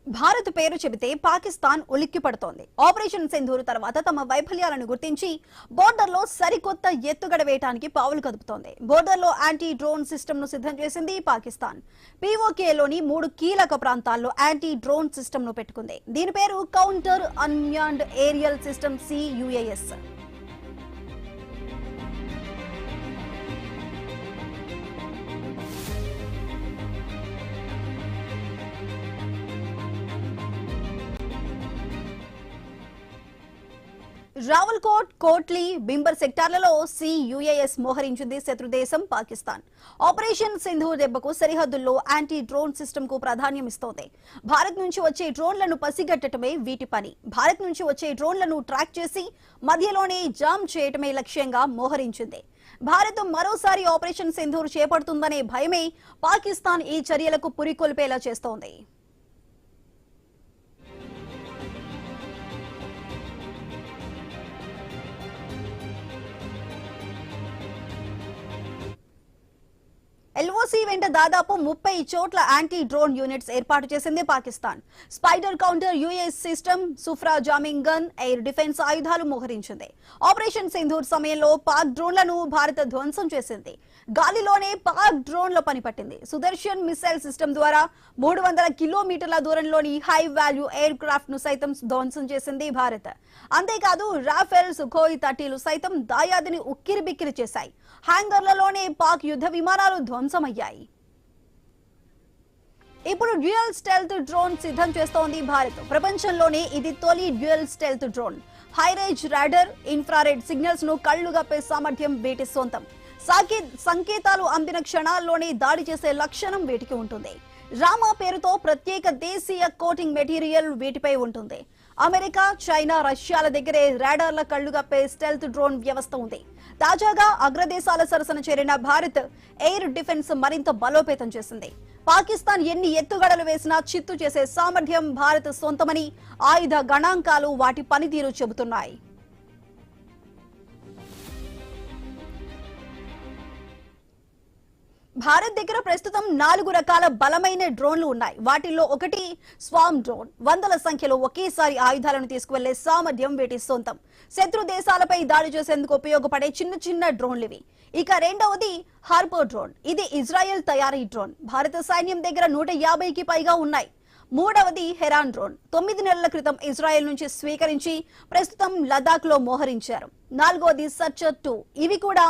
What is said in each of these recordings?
భారత్ పేరు చెబితే పాకిస్తాన్ ఉలిక్కి పడుతోంది. ఆపరేషన్ సింధూర్ తర్వాత తమ వైఫల్యాలను గుర్తించి బోర్డర్లో సరికొత్త ఎత్తుగడ వేయడానికి పావులు కదుపుతోంది. బోర్డర్లో యాంటీ డ్రోన్ సిస్టమ్ ను సిద్ధం చేసింది పాకిస్తాన్. పీఓకేలోని 3 కీలక ప్రాంతాల్లో యాంటీ డ్రోన్ సిస్టమ్ ను పెట్టుకుంది. దీని పేరు counter unmanned aerial system CUAS. Rawalakot, Kotli, Bhimber సెక్టార్లలో CUAS మోహరించింది శత్రుదేశం పాకిస్తాన్. ఆపరేషన్ సింధూర్ దెబ్బకు సరిహద్దుల్లో యాంటీ డ్రోన్ సిస్టమ్ కు ప్రాధాన్యం ఇస్తోంది. భారత్ నుంచి వచ్చే డ్రోన్లను పసిగట్టడమే వీటి పని. భారత్ నుంచి వచ్చే డ్రోన్లను ట్రాక్ చేసి మధ్యలోనే జామ్ చేయటమే లక్ష్యంగా మోహరించింది. భారత్ మరోసారి ఆపరేషన్ సింధూర్ చేపడుతుందనే భయమే పాకిస్తాన్ ఈ చర్యలకు పురికొల్పేలా చేస్తోంది. LOC వెంట దాదాపు 30 చోట్ల యాంటీ డ్రోన్ యూనిట్స్ ఏర్పాటు చేసింది Pakistan. Spider counter UAS system, సుఫ్రా జామింగ్ గన్, ఎయిర్ డిఫెన్స్ ఆయుధాలు మోహరించింది. ఆపరేషన్ సింధూర్ సమయంలో పాక్ డ్రోన్లను భారత్ ధ్వంసం చేసింది. గాలిలోనే పాక్ డ్రోన్ల పనిపట్టింది. సుదర్శన్ మిసైల్ సిస్టమ్ ద్వారా 300 కిలోమీటర్ల దూరంలోని హై వాల్యూ ఎయిర్ క్రాఫ్ట్ ను సైతం ధ్వంసం చేసింది భారత్. అంతేకాదు రాఫెల్, సుఖోయ్ 30లు సైతం దాయాదిని ఉక్కిరిబిక్కిరి చేశాయి. హ్యాంగర్లలోనే పాక్ యుద్ధ విమానాలు ధ్వంసమయ్యాయి. ఇప్పుడు డ్యూయల్ స్టెల్త్ డ్రోన్ సిద్ధం చేస్తోంది భారత్. ప్రపంచంలోనే ఇది తొలి dual stealth drone. High range radar, infrared signals ను కళ్లుగప్పే సామర్థ్యం వీటి సొంతం. సంకేతాలు అందిన క్షణాల్లోనే దాడి చేసే లక్షణం వీటికి ఉంటుంది. రామా పేరుతో ప్రత్యేక దేశీయ కోటింగ్ మెటీరియల్ వీటిపై ఉంటుంది. అమెరికా, చైనా, రష్యాల దగ్గరే రాడార్ల కళ్లుగప్పే స్టెల్త్ డ్రోన్ వ్యవస్థ ఉంది. తాజాగా అగ్రదేశాల సరసన చేరిన భారత్ ఎయిర్ డిఫెన్స్ మరింత బలోపేతం చేసింది. పాకిస్తాన్ ఎన్ని ఎత్తుగడలు వేసినా చిత్తు చేసే సామర్థ్యం భారత్ సొంతమని ఆయుధ గణాంకాలు వాటి పనితీరు చెబుతున్నాయి. భారత్ దగ్గర ప్రస్తుతం 4 రకాల బలమైన డ్రోన్లు ఉన్నాయి. వాటిల్లో ఒకటి స్వామ్ డ్రోన్. వందల సంఖ్యలో ఒకేసారి ఆయుధాలను తీసుకువెళ్లే సామర్థ్యం వీటి సొంతం. శత్రు దేశాలపై దాడి చేసేందుకు ఉపయోగపడే చిన్న చిన్న డ్రోన్లు ఇవి. ఇక రెండవది హార్పో డ్రోన్. ఇది ఇజ్రాయెల్ తయారీ డ్రోన్. భారత సైన్యం దగ్గర 150కి పైగా ఉన్నాయి. మూడవది హెరాన్ డ్రోన్. 9 నెలల క్రితం ఇజ్రాయెల్ నుంచి స్వీకరించి ప్రస్తుతం లదాఖ్ లో మోహరించారు. నాలుగోది సర్చర్ 2. ఇవి కూడా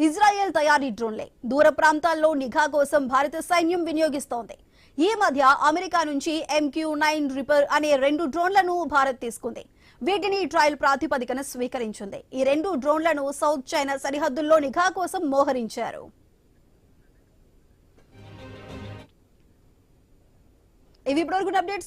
ఇజ్రాయెల్ తయారీ డ్రోన్లే. దూర ప్రాంతాల్లో నిఘా కోసం భారత సైన్యం వినియోగిస్తోంది. ఈ మధ్య అమెరికా నుంచి MQ-9 రిపర్ అనే 2 డ్రోన్లను భారత్ తీసుకుంది. వీటిని ట్రయల్ ప్రాతిపదికన స్వీకరించింది. ఈ 2 డ్రోన్లను సౌత్ చైనా సరిహద్దుల్లో నిఘా కోసం మోహరించారు. ఇవి ఇప్పటివరకు అప్డేట్స్.